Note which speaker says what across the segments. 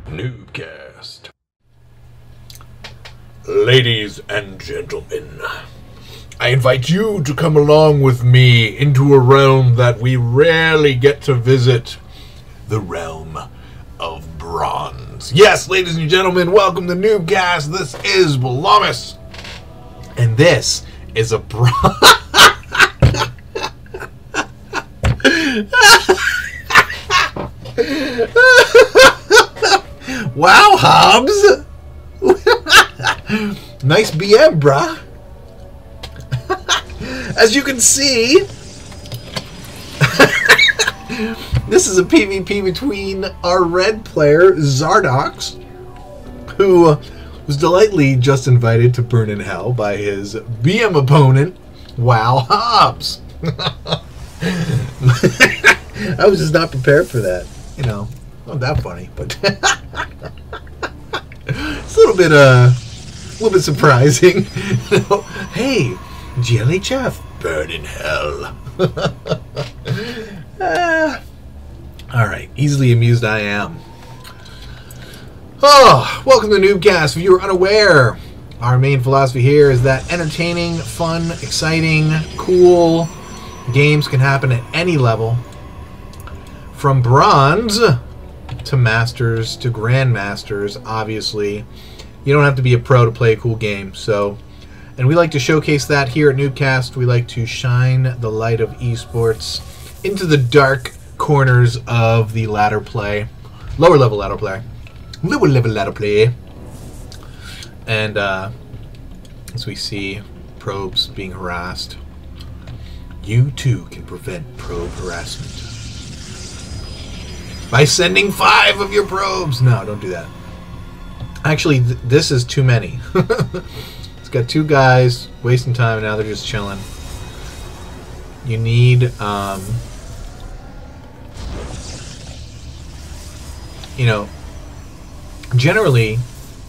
Speaker 1: NuubCast. Ladies and gentlemen, I invite you to come along with me into a realm that we rarely get to visit, the realm of bronze. Yes, ladies and gentlemen, welcome to NuubCast. This is Balamis, and this is a Wow, Hobbs! Nice BM, brah. As you can see, this is a PvP between our red player, Zardox, who was delightfully just invited to burn in hell by his BM opponent, Wow, Hobbs. I was just not prepared for that. You know, not that funny, but it's a little bit surprising. You know, hey, GLHF, burn in hell. All right, easily amused I am. Oh, welcome to NuubCast. If you are unaware, our main philosophy here is that entertaining, fun, exciting, cool games can happen at any level, from bronze to masters to grandmasters. Obviously, you don't have to be a pro to play a cool game. So, and we like to showcase that here at NuubCast. We like to shine the light of esports into the dark corners of the ladder play, lower level ladder play, and as we see probes being harassed, you too can prevent probe harassment by sending 5 of your probes. No, don't do that. Actually, this is too many. It's got 2 guys wasting time, and now they're just chilling. You need, you know, generally,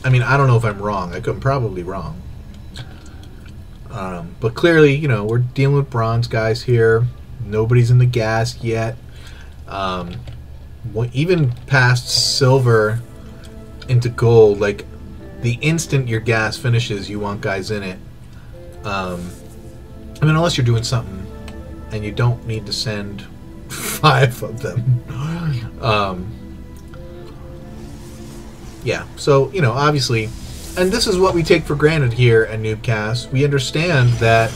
Speaker 1: I mean, I don't know if I'm wrong. I'm probably wrong. But clearly, you know, we're dealing with bronze guys here. Nobody's in the gas yet. Even past silver into gold, like the instant your gas finishes, you want guys in it. I mean, unless you're doing something and you don't need to send 5 of them. Yeah, so, you know, obviously, and this is what we take for granted here at NuubCast. We understand that,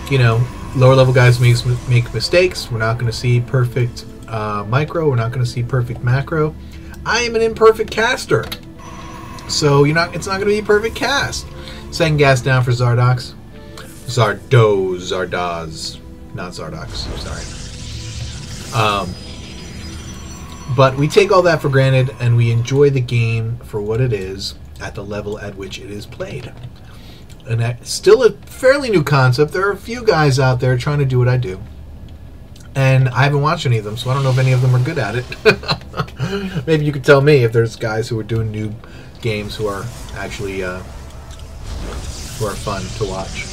Speaker 1: you know, lower level guys make mistakes. We're not going to see perfect micro. We're not going to see perfect macro. I am an imperfect caster, so it's not going to be a perfect cast. Second gas down for Zardox. Zardoz, not Zardox. Sorry. But we take all that for granted, and we enjoy the game for what it is at the level at which it is played. And that's still a fairly new concept. There are a few guys out there trying to do what I do, and I haven't watched any of them, so I don't know if any of them are good at it. Maybe you could tell me if there's guys who are doing new games who are actually who are fun to watch.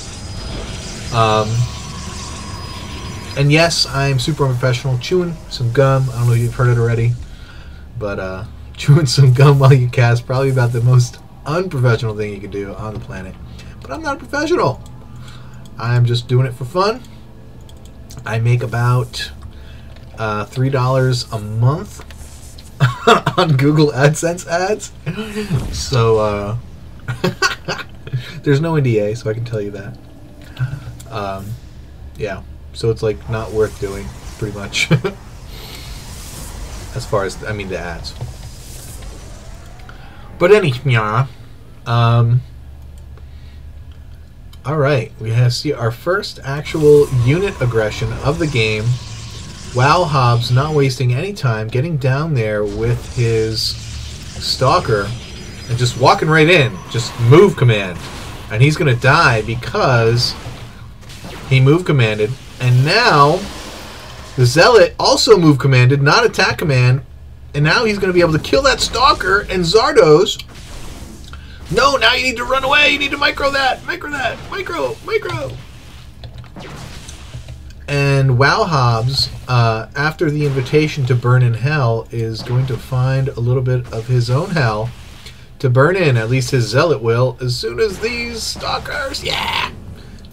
Speaker 1: And yes, I'm super unprofessional, chewing some gum. I don't know if you've heard it already, but chewing some gum while you cast, probably about the most unprofessional thing you can do on the planet. But I'm not a professional. I'm just doing it for fun. I make about $3 a month on Google AdSense ads. So there's no NDA, so I can tell you that. Yeah. So it's like not worth doing, pretty much. As far as, I mean, the ads. But anyhow, alright, we have to see our first actual unit aggression of the game. Wow, Hobbs not wasting any time, getting down there with his stalker and just walking right in, just move command. And he's gonna die because he move commanded. And now, the Zealot also move commanded, not attack command. And now he's going to be able to kill that Stalker. And Zardoz, no, now you need to run away. You need to micro that. Micro that. Micro. And Wow Hobbs, after the invitation to burn in hell, is going to find a little bit of his own hell to burn in. At least his zealot will. As soon as these stalkers, yeah,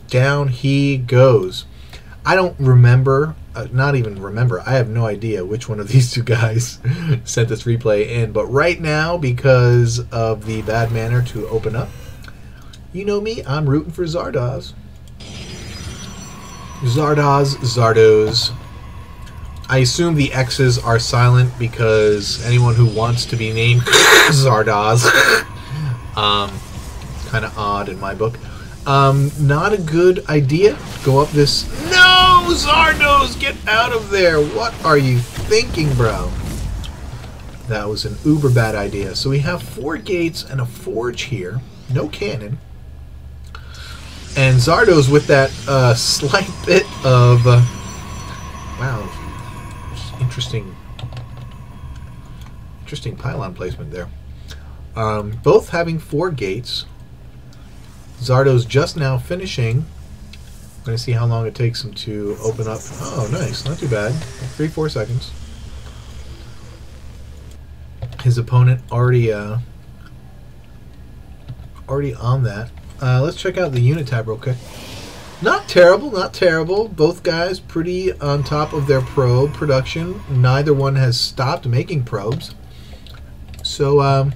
Speaker 1: down he goes. I don't remember, not even remember, I have no idea which one of these two guys sent this replay in. But right now, because of the bad manner to open up, you know me, I'm rooting for Zardoz. Zardoz. I assume the X's are silent because anyone who wants to be named Zardoz, kind of odd in my book. Not a good idea. Go up this. No, Zardoz, get out of there! What are you thinking, bro? That was an uber bad idea. So we have 4 gates and a forge here. No cannon. And Zardoz with that slight bit of wow, interesting pylon placement there. Both having 4 gates. Zardoz just now finishing. I'm going to see how long it takes him to open up. Oh, nice, not too bad. 3-4 seconds. His opponent already on that. Let's check out the unit tab real quick. Not terrible, not terrible. Both guys pretty on top of their probe production. Neither one has stopped making probes. So,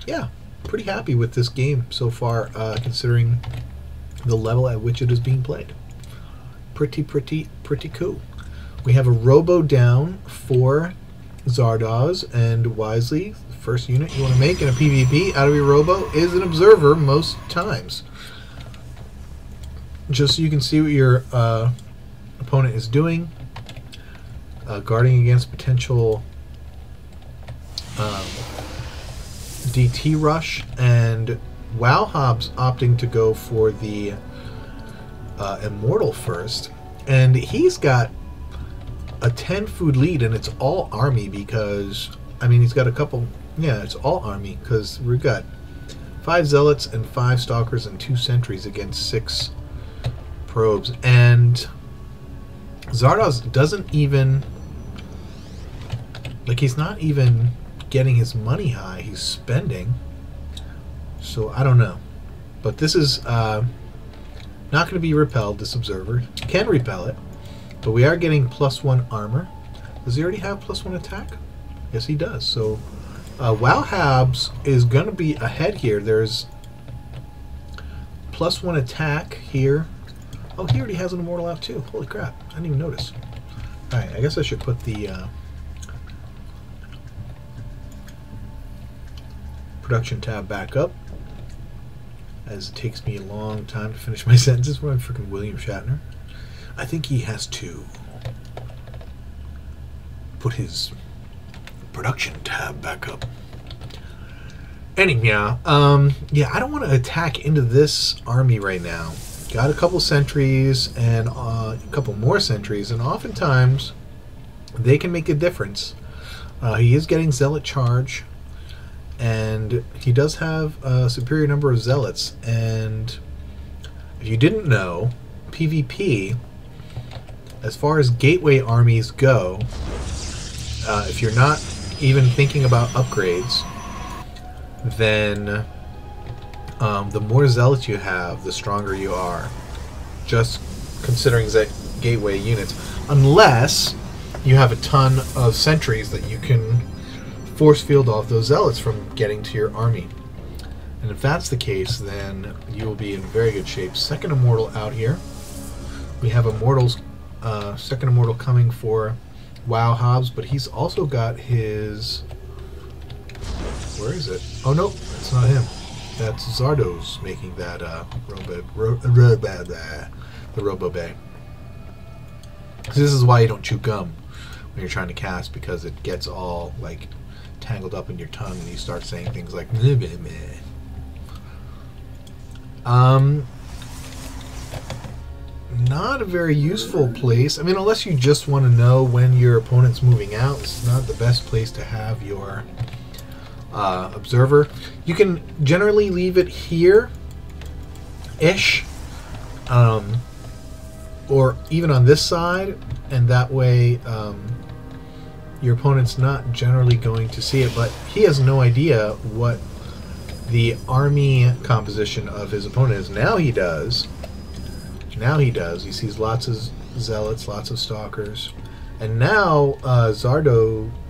Speaker 1: yeah, pretty happy with this game so far, considering the level at which it is being played. Pretty cool. We have a robo down for Zardoz, and wisely, the first unit you want to make in a PvP out of your robo is an observer most times. Just so you can see what your opponent is doing, guarding against potential DT rush, and Wow Hobbs opting to go for the Immortal first, and he's got a 10 food lead, and it's all army because, I mean, he's got a couple, yeah, it's all army because we've got 5 zealots and 5 stalkers and 2 sentries against 6 probes, and Zardoz doesn't even, like, he's not even getting his money high, he's spending. So I don't know, but this is not going to be repelled. This observer can repel it, but we are getting +1 armor. Does he already have +1 attack? Yes, he does. So Wow Hobbs is going to be ahead here. There's +1 attack here. Oh, he already has an immortal out too. Holy crap, I didn't even notice. Alright, I guess I should put the production tab back up, as it takes me a long time to finish my sentences when I'm freaking William Shatner. I think he has to put his production tab back up. Anyhow, yeah, I don't want to attack into this army right now. Got a couple sentries and a couple more sentries, and oftentimes they can make a difference. He is getting zealot charge, and he does have a superior number of zealots. And if you didn't know, PvP, as far as gateway armies go, if you're not even thinking about upgrades, then the more zealots you have, the stronger you are. Just considering that gateway units, unless you have a ton of sentries that you can force field off those zealots from getting to your army. And if that's the case, then you will be in very good shape. Second immortal out here. We have immortals, second immortal coming for Wow Hobbs, but he's also got his, where is it? Oh no, it's not him. That's Zardoz making that the Robo Bay. This is why you don't chew gum when you're trying to cast, because it gets all like tangled up in your tongue and you start saying things like meh, meh, meh. Not a very useful place. I mean, unless you just want to know when your opponent's moving out, it's not the best place to have your observer. You can generally leave it here ish, or even on this side, and that way your opponent's not generally going to see it, but he has no idea what the army composition of his opponent is. Now he does. Now he does. He sees lots of zealots, lots of stalkers, and now Zardoz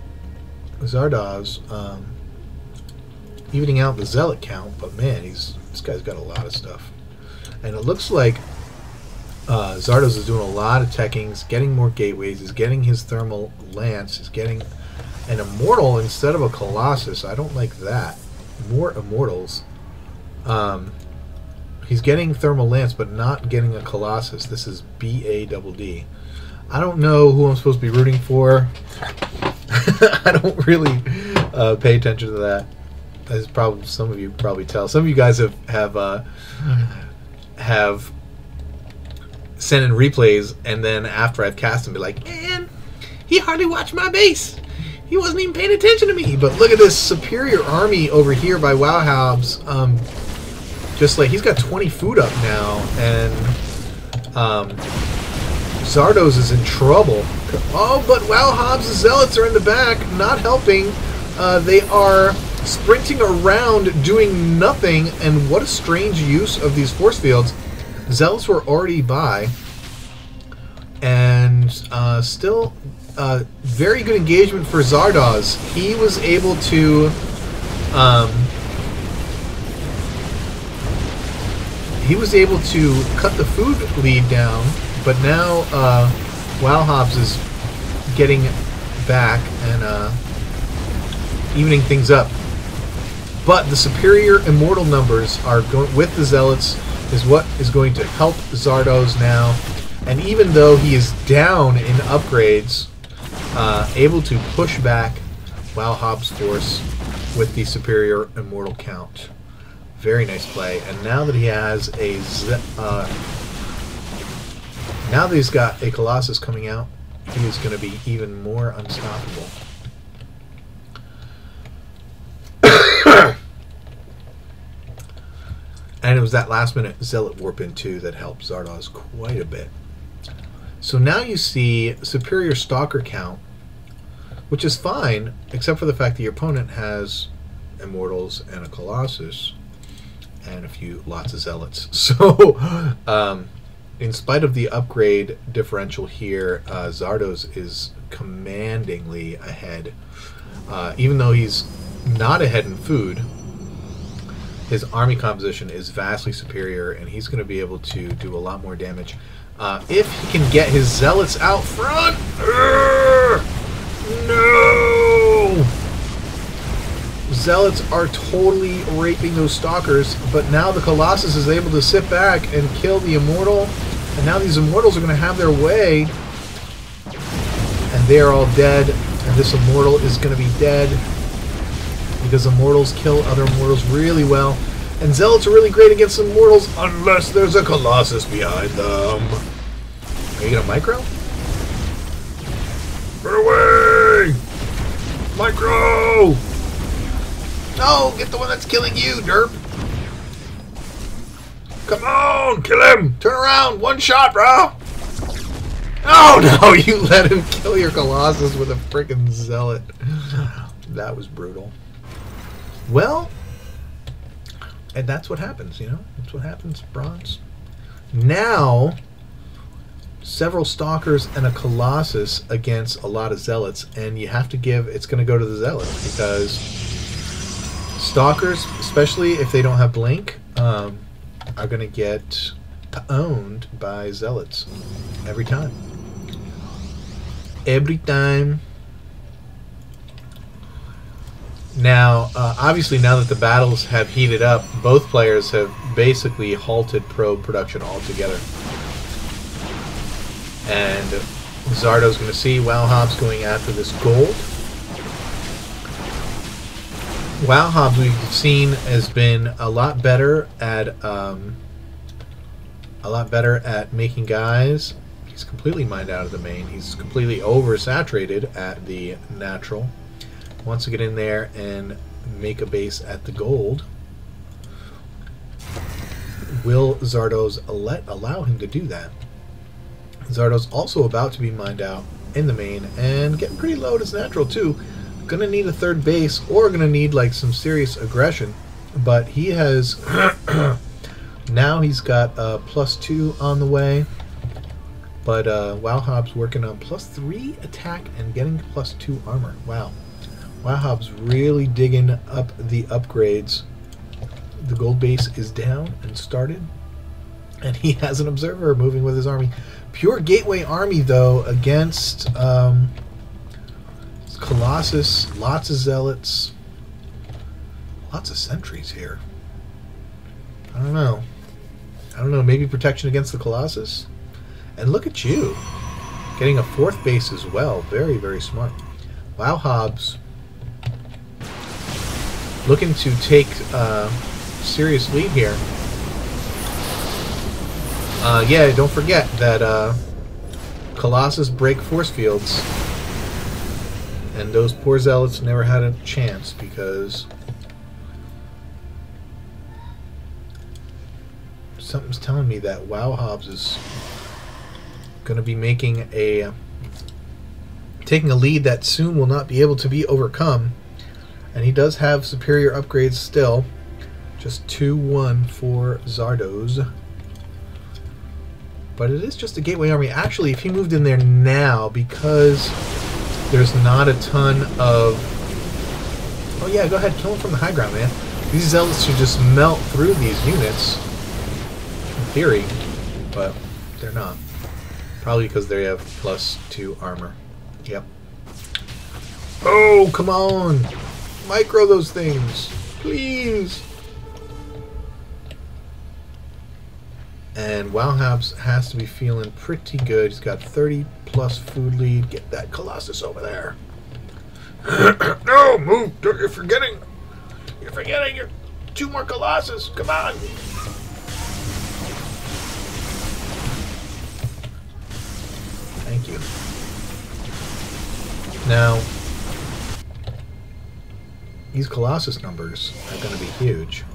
Speaker 1: evening out the zealot count. But man, this guy's got a lot of stuff, and it looks like Zardoz is doing a lot of teching. He's getting more gateways. He's getting his thermal lance. He's getting an immortal instead of a colossus. I don't like that. More immortals. He's getting thermal lance, but not getting a colossus. This is BADD. I don't know who I'm supposed to be rooting for. I don't really pay attention to that. As probably some of you probably tell. Some of you guys have sent in replays, and then after I've cast them, be like, man, he hardly watched my base. He wasn't even paying attention to me. But look at this superior army over here by Wowhabs. Just like he's got 20 food up now, and Zardoz is in trouble. Oh, but Wowhabs' zealots are in the back, not helping. They are sprinting around, doing nothing, and what a strange use of these force fields. Zealots were already by, and still very good engagement for Zardoz. He was able to cut the food lead down, but now Wowhabs is getting back and evening things up. But the superior immortal numbers are going with the zealots is what is going to help Zardoz now. And even though he is down in upgrades, able to push back Wowhab's force with the superior immortal count. Very nice play. And now that he has now that he's got a Colossus coming out, he is going to be even more unstoppable. And it was that last minute Zealot Warp in 2 that helped Zardoz quite a bit. So now you see superior Stalker count, which is fine, except for the fact that your opponent has Immortals and a Colossus and lots of Zealots. So in spite of the upgrade differential here, Zardoz is commandingly ahead. Even though he's not ahead in food, his army composition is vastly superior, and he's going to be able to do a lot more damage. If he can get his zealots out front... No! Zealots are totally raping those stalkers, but now the Colossus is able to sit back and kill the Immortal, and now these Immortals are going to have their way, and they are all dead, and this Immortal is going to be dead, because Immortals kill other Immortals really well. And Zealots are really great against Immortals unless there's a Colossus behind them. Are you going to micro? Run away! Micro! No! Get the one that's killing you, derp! Come on! Kill him! Turn around! One shot, bro! Oh no! You let him kill your Colossus with a freaking Zealot. That was brutal. Well, and that's what happens, you know? That's what happens, Bronze. Now, several Stalkers and a Colossus against a lot of Zealots, and you have to give... It's going to go to the Zealots, because Stalkers, especially if they don't have Blink, are going to get owned by Zealots every time. Every time. Now, obviously, now that the battles have heated up, both players have basically halted probe production altogether. And Zardo's going to see Wowhab's going after this gold. Wowhab's, we've seen, has been a lot better at making guys. He's completely mined out of the main. He's completely oversaturated at the natural. Wants to get in there and make a base at the gold. Will Zardoz allow him to do that? Zardo's also about to be mined out in the main and getting pretty low at his natural too. Gonna need a third base or gonna need like some serious aggression. But he has now he's got +2 on the way. But Wowhob's working on +3 attack and getting +2 armor. Wow. Wowhob's really digging up the upgrades. The gold base is down and started. And he has an observer moving with his army. Pure gateway army, though, against Colossus. Lots of zealots. Lots of sentries here. I don't know. Maybe protection against the Colossus? And look at you. Getting a 4th base as well. Very, very smart. Wowhob's looking to take serious lead here. Yeah, don't forget that Colossus break force fields, and those poor zealots never had a chance because something's telling me that Wowhob's is going to be making taking a lead that soon will not be able to be overcome, and he does have superior upgrades still. Just 2-1 for Zardoz. But it is just a gateway army. Actually, if he moved in there now, because there's not a ton of... Oh yeah, go ahead, kill him from the high ground, man. These zealots should just melt through these units, in theory, but they're not. Probably because they have +2 armor. Yep. Oh, come on! Micro those things, please! And Wowhabs has to be feeling pretty good. He's got 30+ food lead. Get that Colossus over there. No, move! You're forgetting. You're forgetting. You're 2 more Colossus. Come on. Thank you. Now, these Colossus numbers are going to be huge.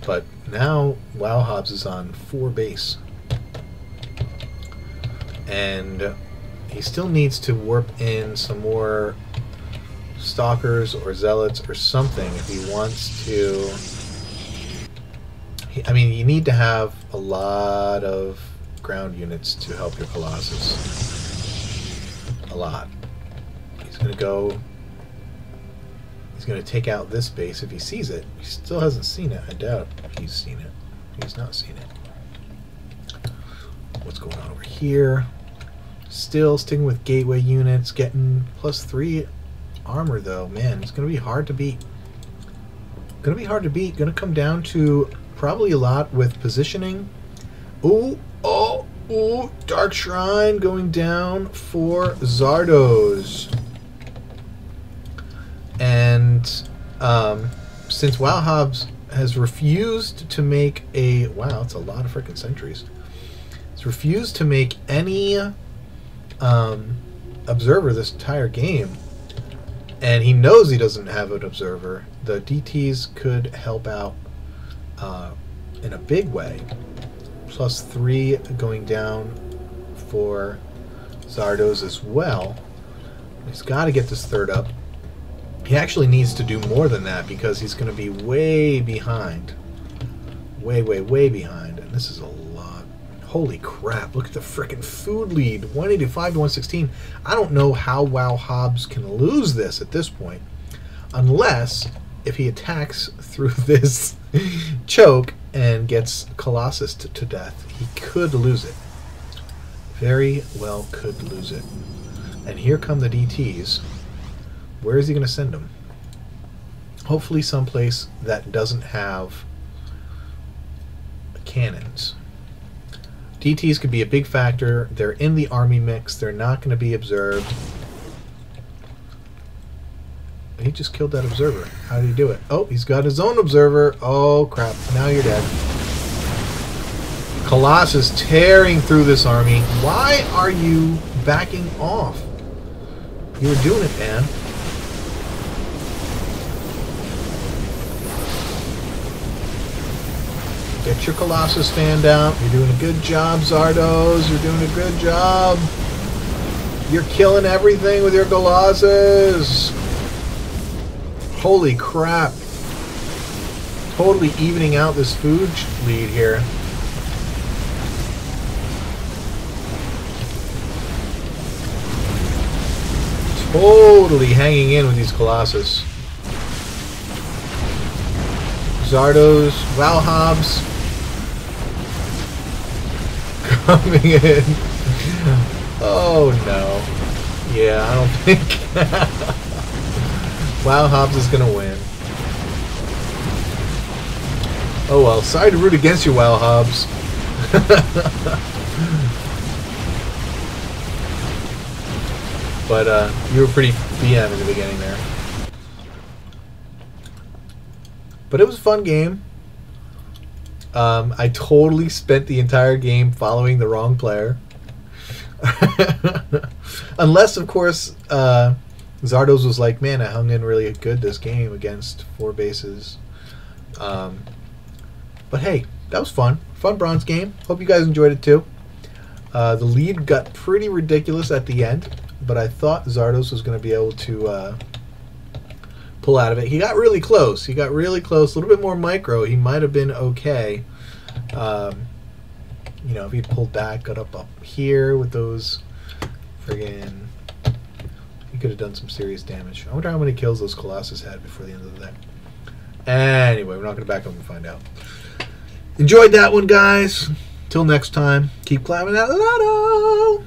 Speaker 1: But now Wowhobs is on 4 base. And he still needs to warp in some more stalkers or zealots or something if he wants to... I mean, you need to have a lot of ground units to help your Colossus. A lot. He's going to go... He's going to take out this base if he sees it. He still hasn't seen it. I doubt he's seen it. He's not seen it. What's going on over here? Still sticking with gateway units, getting +3 armor though. Man, it's going to be hard to beat. Going to be hard to beat. Going to come down to probably a lot with positioning. Ooh, oh, ooh, Dark Shrine going down for Zardoz. And since Wowhobs has refused to make a... Wow, that's a lot of freaking sentries. He's refused to make any observer this entire game. And he knows he doesn't have an observer. The DTs could help out in a big way. +3 going down for Zardoz as well. He's got to get this 3rd up. He actually needs to do more than that because he's going to be way behind. Way, way, way behind. And this is a lot. Holy crap. Look at the frickin' food lead. 185 to 116. I don't know how Wowhobs can lose this at this point. Unless if he attacks through this choke and gets Colossus to death. He could lose it. Very well could lose it. And here come the DTs. Where is he going to send them? Hopefully someplace that doesn't have cannons. DTs could be a big factor. They're in the army mix. They're not going to be observed. He just killed that observer. How did he do it? Oh, he's got his own observer. Oh, crap. Now you're dead. Colossus tearing through this army. Why are you backing off? You were doing it, man. Get Get your Colossus stand out. You're doing a good job, Zardos. You're doing a good job. You're killing everything with your Colossus. Holy crap. Totally evening out this food lead here. Totally hanging in with these Colossus. Zardos, Valhobs coming in. Oh no. Yeah, I don't think Valhobs is gonna win. Oh well, sorry to root against you, Valhobs. But you were pretty BM in the beginning there. But it was a fun game. I totally spent the entire game following the wrong player. Unless, of course, Zardos was like, man, I hung in really good this game against 4 bases. But hey, that was fun. Fun bronze game. Hope you guys enjoyed it too. The lead got pretty ridiculous at the end, but I thought Zardos was going to be able to pull out of it. He got really close. He got really close. A little bit more micro. He might have been okay. You know, if he'd pulled back, got up here with those friggin'... He could have done some serious damage. I wonder how many kills those Colossus had before the end of the day. Anyway, we're not going to back up and find out. Enjoyed that one, guys. Till next time, keep climbing that ladder.